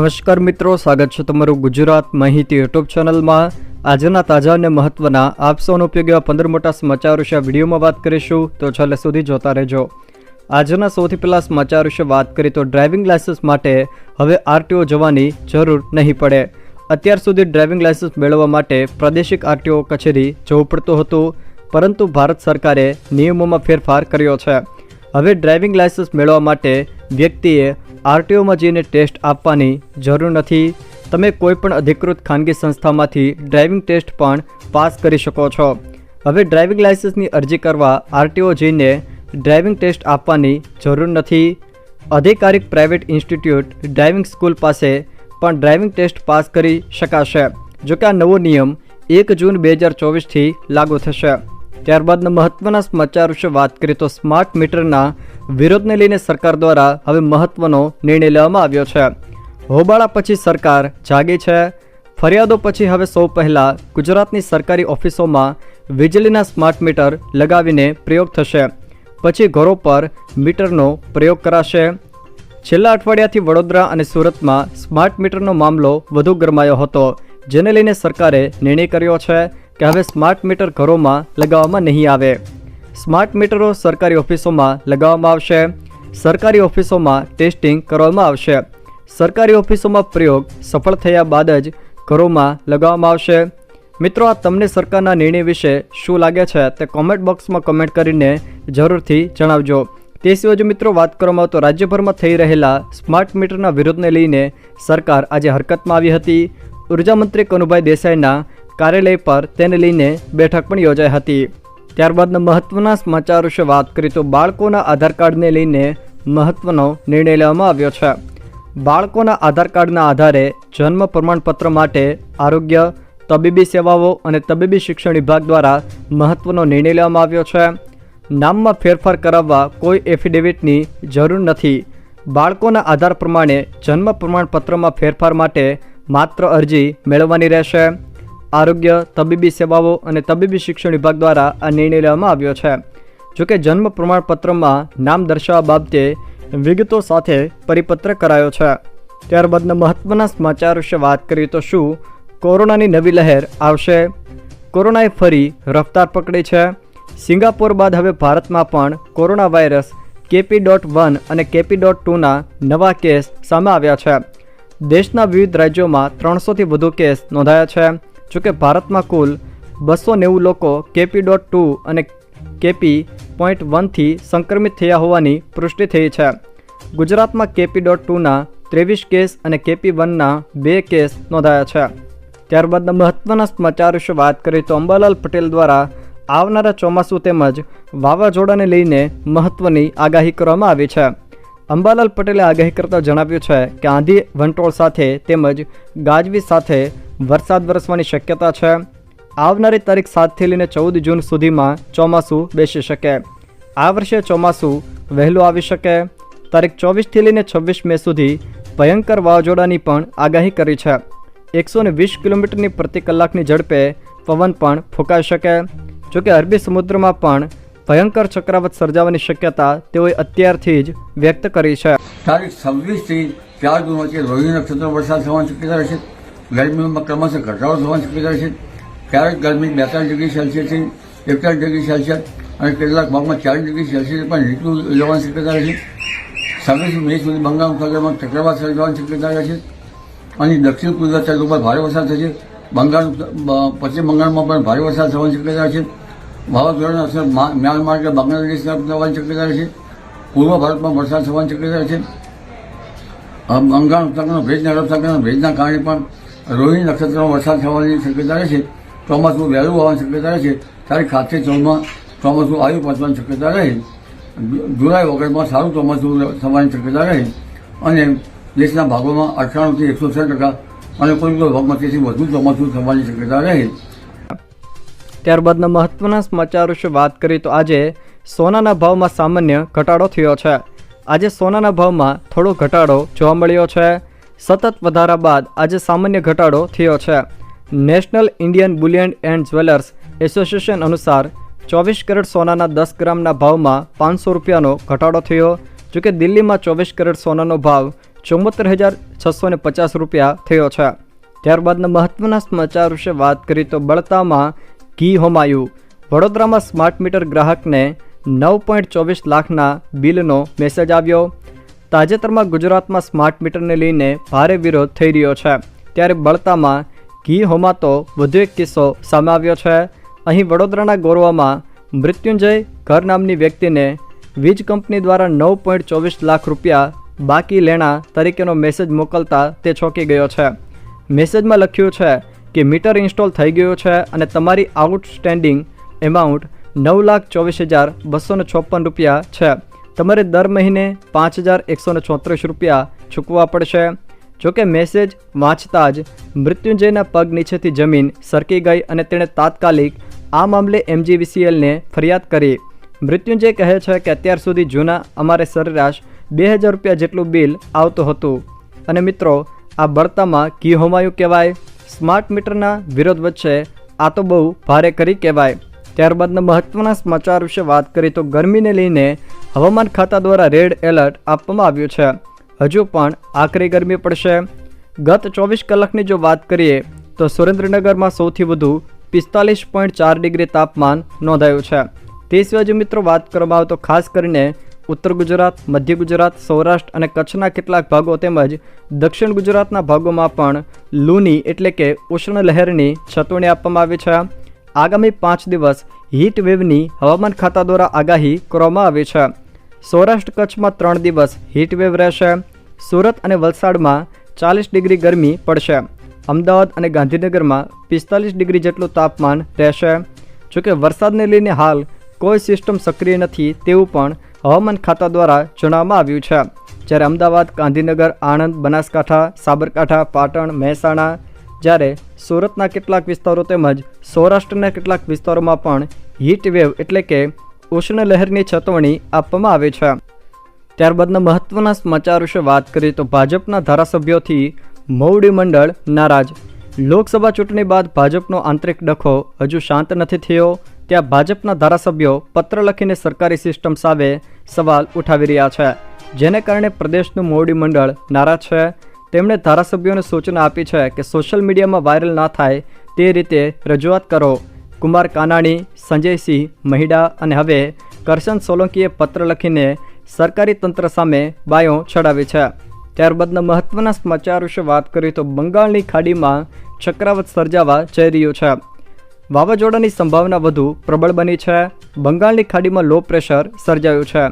નમસ્કાર મિત્રો, સ્વાગત છે તમારું ગુજરાત માહિતી યુટ્યુબ ચેનલમાં। આજના તાજા અને મહત્વના આપ સૌનો ઉપયોગી એવા 15 મોટા સમાચાર વિશે વિડીયોમાં વાત કરીશું, તો છેલ્લે સુધી જોતા રહેજો। આજના સૌથી પહેલા સમાચાર વિશે વાત કરીએ તો ડ્રાઇવિંગ લાયસન્સ માટે હવે આરટીઓ જવાની જરૂર નહીં પડે। અત્યાર સુધી ડ્રાઇવિંગ લાયસન્સ મેળવવા માટે પ્રાદેશિક આરટીઓ કચેરી જવું પડતું હતું, પરંતુ ભારત સરકારે નિયમોમાં ફેરફાર કર્યો છે। હવે ડ્રાઇવિંગ લાયસન્સ મેળવવા માટે વ્યક્તિએ આરટીઓમાં જઈને ટેસ્ટ આપવાની જરૂર નથી। તમે કોઈપણ અધિકૃત ખાનગી સંસ્થામાંથી ડ્રાઇવિંગ ટેસ્ટ પણ પાસ કરી શકો છો। હવે ડ્રાઇવિંગ લાયસન્સની અરજી કરવા આરટીઓ જઈને ડ્રાઇવિંગ ટેસ્ટ આપવાની જરૂર નથી। અધિકારિક પ્રાઇવેટ ઇન્સ્ટિટ્યૂટ ડ્રાઇવિંગ સ્કૂલ પાસે પણ ડ્રાઇવિંગ ટેસ્ટ પાસ કરી શકાશે। જોકે આ નવો નિયમ 1 જૂન 2024થી લાગુ થશે। ત્યારબાદના મહત્વના સમાચાર વિશે વાત કરીએ તો સ્માર્ટ મીટરના વિરોધને લઈને સરકાર દ્વારા હવે મહત્વનો નિર્ણય લેવામાં આવ્યો છે। હોબાળા પછી સરકાર જાગી છે। ફરિયાદો પછી હવે સૌ પહેલાં ગુજરાતની સરકારી ઓફિસોમાં વીજળીના સ્માર્ટ મીટર લગાવીને પ્રયોગ થશે, પછી ઘરો પર મીટરનો પ્રયોગ કરાશે। છેલ્લા અઠવાડિયાથી વડોદરા અને સુરતમાં સ્માર્ટ મીટરનો મામલો વધુ ગરમાયો હતો, જેને લઈને સરકારે નિર્ણય કર્યો છે કે હવે સ્માર્ટ મીટર ઘરોમાં લગાવવામાં નહીં આવે। સ્માર્ટ મીટરો સરકારી ઓફિસોમાં લગાવવામાં આવશે। સરકારી ઓફિસોમાં ટેસ્ટિંગ કરવામાં આવશે। સરકારી ઓફિસોમાં પ્રયોગ સફળ થયા બાદ જ ઘરોમાં લગાવવામાં આવશે। મિત્રો, આ તમને સરકારના નિર્ણય વિશે શું લાગે છે તે કોમેન્ટ બોક્સમાં કમેન્ટ કરીને જરૂરથી જણાવજો। તે સિવાય જો મિત્રો વાત કરવામાં આવે તો રાજ્યભરમાં થઈ રહેલા સ્માર્ટ મીટરના વિરોધને લઈને સરકાર આજે હરકતમાં આવી હતી। ઉર્જામંત્રી કનુભાઈ દેસાઈના કાર્યાલય પર તેને લઈને બેઠક પણ યોજાઈ હતી। ત્યારબાદના મહત્વના સમાચાર વિશે વાત કરીએ તો બાળકોના આધાર કાર્ડને લઈને મહત્વનો નિર્ણય લેવામાં આવ્યો છે। બાળકોના આધાર કાર્ડના આધારે જન્મ પ્રમાણપત્ર માટે આરોગ્ય, તબીબી સેવાઓ અને તબીબી શિક્ષણ વિભાગ દ્વારા મહત્વનો નિર્ણય લેવામાં આવ્યો છે। નામમાં ફેરફાર કરાવવા કોઈ એફિડેવિટની જરૂર નથી। બાળકોના આધાર પ્રમાણે જન્મ પ્રમાણપત્રમાં ફેરફાર માટે માત્ર અરજી મેળવવાની રહેશે। આરોગ્ય, તબીબી સેવાઓ અને તબીબી શિક્ષણ વિભાગ દ્વારા આ નિર્ણય લેવામાં આવ્યો છે। જોકે જન્મ પ્રમાણપત્રમાં નામ દર્શાવવા બાબતે વિગતો સાથે પરિપત્ર કરાયો છે। ત્યારબાદના મહત્વના સમાચાર વિશે વાત કરીએ તો શું કોરોનાની નવી લહેર આવશે? કોરોનાએ ફરી રફતાર પકડી છે। સિંગાપોર બાદ હવે ભારતમાં પણ કોરોના વાયરસ KP.1 અને KP.2ના નવા કેસ સામે આવ્યા છે। દેશના વિવિધ રાજ્યોમાં 300થી વધુ કેસ નોંધાયા છે। જોકે ભારતમાં કુલ 290 લોકો KP.2 અને KP.1થી સંક્રમિત થયા હોવાની પુષ્ટિ થઈ છે। ગુજરાતમાં KP.2ના 23 કેસ અને KP.1ના 2 કેસ નોંધાયા છે। ત્યારબાદના મહત્વના સમાચાર વિશે વાત કરીએ તો અંબાલાલ પટેલ દ્વારા આવનારા ચોમાસું તેમજ વાવાઝોડાને લઈને મહત્વની આગાહી કરવામાં આવી છે। અંબાલાલ પટેલે આગાહી કરતાં જણાવ્યું છે કે આંધી વંટોળ સાથે તેમજ ગાજવીજ સાથે વરસાદ વરસવાની શક્યતા છે। આવનારી તારીખ 7થી લઈને 14 જૂન સુધીમાં ચોમાસું બેસી શકે। આ વર્ષે ચોમાસું વહેલું આવી શકે। તારીખ 24થી લઈને 26 મે સુધી ભયંકર વાવાઝોડાની પણ આગાહી કરી છે। 120 કિલોમીટરની પ્રતિ કલાકની ઝડપે પવન પણ ફૂંકાઈ શકે। જોકે અરબી સમુદ્રમાં પણ ભયંકર ચક્રવાત સર્જાવાની શક્યતા તેઓએ અત્યારથી જ વ્યક્ત કરી છે। તારીખ 26થી 4 જૂન વચ્ચે રોહિણી નક્ષત્રમાં વરસાદ થવાની શક્યતા રહેશે। ગરમીમાં ક્રમશઃ ઘટાડો થવાની શક્યતા રહેશે। ક્યારેક ગરમી 42 ડિગ્રી સેલ્સિયસથી 41 ડિગ્રી સેલ્સિયસ અને કેટલાક ભાગમાં 40 ડિગ્રી સેલ્સિયસ પણ નીચું લેવાની શક્યતા રહેશે। 26 મે સુધી બંગાળ ઉપસાગરમાં ચક્રવાત સર્જવાની શક્યતા રહેશે અને દક્ષિણ પૂર્વ તટ ઉપર ભારે વરસાદ થશે। પશ્ચિમ બંગાળમાં પણ ભારે વરસાદ થવાની શક્યતા રહેશે। વાવાઝોડાની અસર મ્યાનમાર કે બાંગ્લાદેશ તરફ થવાની શક્યતા રહેશે। પૂર્વ ભારતમાં વરસાદ થવાની શક્યતા રહેશે। બંગાળ ઉપસાગરના ભેજના અરબ સાગરના ભેજના કારણે પણ રોહિણી નક્ષત્રમાં વરસાદ થવાની શક્યતા રહેશે। ચોમાસું વહેલું આવવાની શક્યતા રહેશે। તારીખ 7થી 14માં ચોમાસું આવી પહોંચવાની શક્યતા રહે। જુલાઈ ઓગસ્ટમાં સારું ચોમાસું થવાની શક્યતા રહે અને દેશના ભાગોમાં 98થી 106% અને કોઈ ભાગમાં તેથી વધુ ચોમાસું થવાની શક્યતા રહે। ત્યારબાદના મહત્વના સમાચાર વિશે વાત કરીએ તો આજે સોનાના ભાવમાં સામાન્ય ઘટાડો થયો છે। આજે સોનાના ભાવમાં થોડો ઘટાડો જોવા મળ્યો છે। સતત વધારા બાદ આજે સામાન્ય ઘટાડો થયો છે। National Indian Boolean and jewellers association અનુસાર 24 કેરેટ સોનાના 10 ગ્રામના ભાવમાં 500 રૂપિયાનો ઘટાડો થયો। જોકે દિલ્હીમાં 24 કેરેટ સોનાનો ભાવ ₹650 થયો છે। ત્યારબાદના મહત્વના સમાચાર વિશે વાત કરીએ તો બળતામાં ઘી હોમાયું। વડોદરામાં સ્માર્ટ મીટર ગ્રાહકને 9.24 લાખના બિલનો મેસેજ આવ્યો। તાજેતરમાં ગુજરાતમાં સ્માર્ટ મીટરને લઈને ભારે વિરોધ થઈ રહ્યો છે, ત્યારે બળતામાં ઘી હોમાતો વધુ એક કિસ્સો સામે આવ્યો છે। અહીં વડોદરાના ગોરવામાં મૃત્યુંજય ઘર નામની વ્યક્તિને વીજ કંપની દ્વારા 9.24 લાખ રૂપિયા બાકી લેણા તરીકેનો મેસેજ મોકલતા તે ચોંકી ગયો છે। મેસેજમાં લખ્યું છે કે મીટર ઇન્સ્ટોલ થઈ ગયું છે અને તમારી આઉટસ્ટેન્ડિંગ એમાઉન્ટ 9,24,256 રૂપિયા છે। તમારે દર મહિને 5,134 રૂપિયા ચૂકવવા પડશે। જોકે મેસેજ વાંચતા જ મૃત્યુંજયના પગ નીચેથી જમીન સરકી ગઈ અને તેણે તાત્કાલિક આ મામલે MGVCLને ફરિયાદ કરી। મૃત્યુંજય કહે છે કે અત્યાર સુધી જૂના અમારે સરેરાશ 2,000 રૂપિયા જેટલું બિલ આવતું હતું। અને મિત્રો, આ બળતામાં ઘી હોમાયું કહેવાય। સ્માર્ટ મીટરના વિરોધ વચ્ચે આ તો બહુ ભારે કરી કહેવાય। ત્યારબાદના મહત્વના સમાચાર વિશે વાત કરીએ તો ગરમીને લઈને હવામાન ખાતા દ્વારા રેડ એલર્ટ આપવામાં આવ્યું છે। હજુ પણ આકરી ગરમી પડશે। ગત 24 કલાકની જો વાત કરીએ તો સુરેન્દ્રનગરમાં સૌથી વધુ 45.4 ડિગ્રી તાપમાન નોંધાયું છે। તે સિવાય જો મિત્રો વાત કરવામાં આવે તો ખાસ કરીને ઉત્તર ગુજરાત, મધ્ય ગુજરાત, સૌરાષ્ટ્ર અને કચ્છના કેટલાક ભાગો તેમજ દક્ષિણ ગુજરાતના ભાગોમાં પણ લૂની એટલે કે ઉષ્ણ લહેરની ચેતવણી આપવામાં આવી છે। આગામી 5 દિવસ હીટ વેવની હવામાન ખાતા દ્વારા આગાહી કરવામાં આવી છે। સૌરાષ્ટ્ર કચ્છમાં 3 દિવસ હીટ વેવ રહેશે। સુરત અને વલસાડમાં 40 ડિગ્રી ગરમી પડશે। અમદાવાદ અને ગાંધીનગરમાં 45 ડિગ્રી જેટલું તાપમાન રહેશે। જોકે વરસાદને લઈને હાલ કોઈ સિસ્ટમ સક્રિય નથી તેવું પણ હવામાન ખાતા દ્વારા જણાવવામાં આવ્યું છે। જ્યારે અમદાવાદ, ગાંધીનગર, આણંદ, બનાસકાંઠા, સાબરકાંઠા, પાટણ, મહેસાણા, જ્યારે સુરતના કેટલાક વિસ્તારો તેમજ સૌરાષ્ટ્રના કેટલાક વિસ્તારોમાં પણ હીટ વેવ એટલે કે ઉષ્ણ લહેરની ચેતવણી આપવામાં આવી છે। ત્યારબાદના મહત્વના સમાચાર વિશે વાત કરીએ તો ભાજપના ધારાસભ્યોથી મોવડી મંડળ નારાજ। લોકસભા ચૂંટણી બાદ ભાજપનો આંતરિક ડખો હજુ શાંત નથી થયો। ત્યાં ભાજપના ધારાસભ્યો પત્ર લખીને સરકારી સિસ્ટમ સામે સવાલ ઉઠાવી રહ્યા છે, જેને કારણે પ્રદેશનું મોવડી મંડળ નારાજ છે। તેમણે ધારાસભ્યોને સૂચના આપી છે કે સોશિયલ મીડિયામાં વાયરલ ના થાય તે રીતે રજૂઆત કરો। કુમાર કાનાણી, સંજયસિંહ મહિડા અને હવે કરશન સોલંકીએ પત્ર લખીને સરકારી તંત્ર સામે બાયો ચડાવી છે। ત્યારબાદના મહત્વના સમાચાર વિશે વાત કરીએ તો બંગાળની ખાડીમાં ચક્રવાત સર્જાવા જઈ રહ્યું છે। વાવાઝોડાની સંભાવના વધુ પ્રબળ બની છે। બંગાળની ખાડીમાં લો પ્રેશર સર્જાયું છે।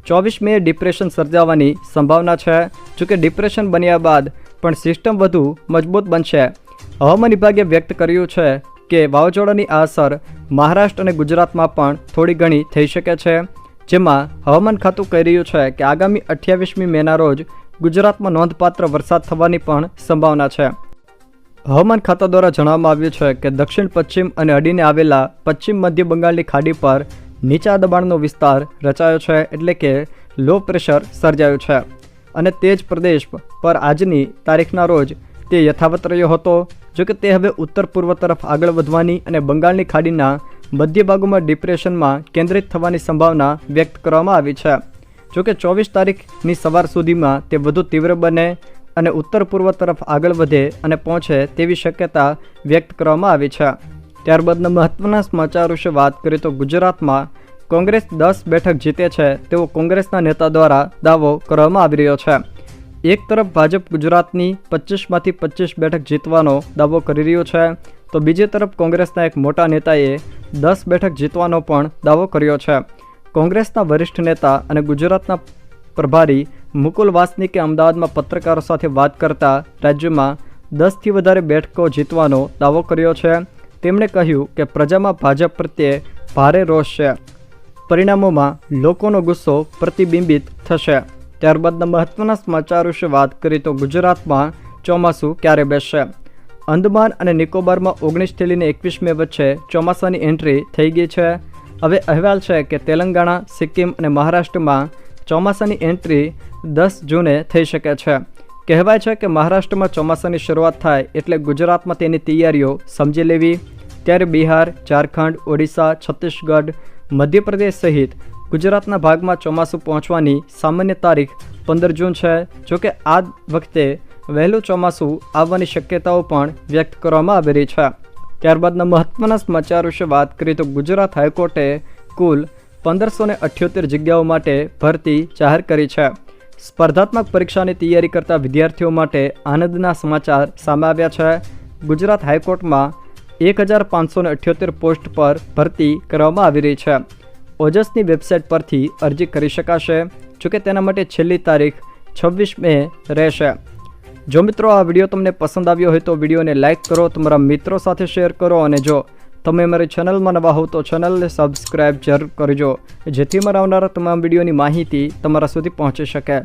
24 મે ડિપ્રેશન સર્જાવાની સંભાવના છે। જોકે ડિપ્રેશન બન્યા બાદ પણ સિસ્ટમ વધુ મજબૂત બનશે। હવામાન વિભાગે વ્યક્ત કર્યું છે કે વાવાઝોડાની આ અસર મહારાષ્ટ્ર અને ગુજરાતમાં પણ થોડી ઘણી થઈ શકે છે, જેમાં હવામાન ખાતું કહી રહ્યું છે કે આગામી 28મી મેના રોજ ગુજરાતમાં નોંધપાત્ર વરસાદ થવાની પણ સંભાવના છે। હવામાન ખાતા દ્વારા જણાવવામાં આવ્યું છે કે દક્ષિણ પશ્ચિમ અને અડીને આવેલા પશ્ચિમ મધ્ય બંગાળની ખાડી પર નીચા દબાણનો વિસ્તાર રચાયો છે, એટલે કે લો પ્રેશર સર્જાયું છે અને તે જ પ્રદેશ પર આજની તારીખના રોજ તે યથાવત રહ્યો હતો। જોકે તે હવે ઉત્તર પૂર્વ તરફ આગળ વધવાની અને બંગાળની ખાડીના મધ્ય ભાગોમાં ડિપ્રેશનમાં કેન્દ્રિત થવાની સંભાવના વ્યક્ત કરવામાં આવી છે। જોકે 24 તારીખની સવાર સુધીમાં તે વધુ તીવ્ર બને અને ઉત્તર પૂર્વ તરફ આગળ વધે અને પહોંચે તેવી શક્યતા વ્યક્ત કરવામાં આવી છે। ત્યારબાદના મહત્વના સમાચાર વિશે વાત કરીએ તો ગુજરાતમાં કોંગ્રેસ 10 બેઠક જીતે છે તેવો કોંગ્રેસના નેતા દ્વારા દાવો કરવામાં આવી રહ્યો છે। એક તરફ ભાજપ ગુજરાતની 25માંથી 25 બેઠક જીતવાનો દાવો કરી રહ્યો છે, તો બીજી તરફ કોંગ્રેસના એક મોટા નેતાએ 10 બેઠક જીતવાનો પણ દાવો કર્યો છે। કોંગ્રેસના વરિષ્ઠ નેતા અને ગુજરાતના પ્રભારી મુકુલ વાસનિકે અમદાવાદમાં પત્રકારો સાથે વાત કરતા રાજ્યમાં 10થી વધારે બેઠકો જીતવાનો દાવો કર્યો છે। તેમણે કહ્યું કે પ્રજામાં ભાજપ પ્રત્યે ભારે રોષ છે। પરિણામોમાં લોકોનો ગુસ્સો પ્રતિબિંબિત થશે। ત્યારબાદના મહત્વના સમાચાર વિશે વાત કરીએ તો ગુજરાતમાં ચોમાસું ક્યારે બેસશે। અંદમાન અને નિકોબારમાં 19થી લઈને 21 મે વચ્ચે ચોમાસાની એન્ટ્રી થઈ ગઈ છે। હવે અહેવાલ છે કે તેલંગાણા, સિક્કિમ અને મહારાષ્ટ્રમાં ચોમાસાની એન્ટ્રી 10 જૂને થઈ શકે છે। કહેવાય છે કે મહારાષ્ટ્રમાં ચોમાસાની શરૂઆત થાય એટલે ગુજરાતમાં તેની તૈયારીઓ સમજી લેવી। ત્યારે બિહાર, ઝારખંડ, ઓડિશા, છત્તીસગઢ, મધ્યપ્રદેશ સહિત ગુજરાતના ભાગમાં ચોમાસું પહોંચવાની સામાન્ય તારીખ 15 જૂન છે। જોકે આ વખતે વહેલું ચોમાસું આવવાની શક્યતાઓ પણ વ્યક્ત કરવામાં આવી રહી છે. ત્યારબાદના મહત્વના સમાચાર વિશે વાત કરીએ તો ગુજરાત હાઈકોર્ટે કુલ 1578 જગ્યાઓ માટે ભરતી જાહેર કરી છે. સ્પર્ધાત્મક પરીક્ષાની તૈયારી કરતા વિદ્યાર્થીઓ માટે આનંદના સમાચાર સામે આવ્યા છે. ગુજરાત હાઈકોર્ટમાં 1578 પોસ્ટ પર ભરતી કરવામાં આવી રહી છે. ઓજસની વેબસાઇટ પરથી અરજી કરી શકાશે. જોકે તેના માટે છેલ્લી તારીખ 26 મે રહેશે. જો મિત્રો આ વિડીયો તમને પસંદ આવ્યો હોય તો વિડીયોને લાઇક કરો, તમારા મિત્રો સાથે શેર કરો અને જો તમે અમારી ચેનલમાં નવા હો તો ચેનલને સબસ્ક્રાઈબ જરૂર કરજો, જેથી અમારા આવનારા તમામ વિડીયોની માહિતી તમારા સુધી પહોંચી શકે.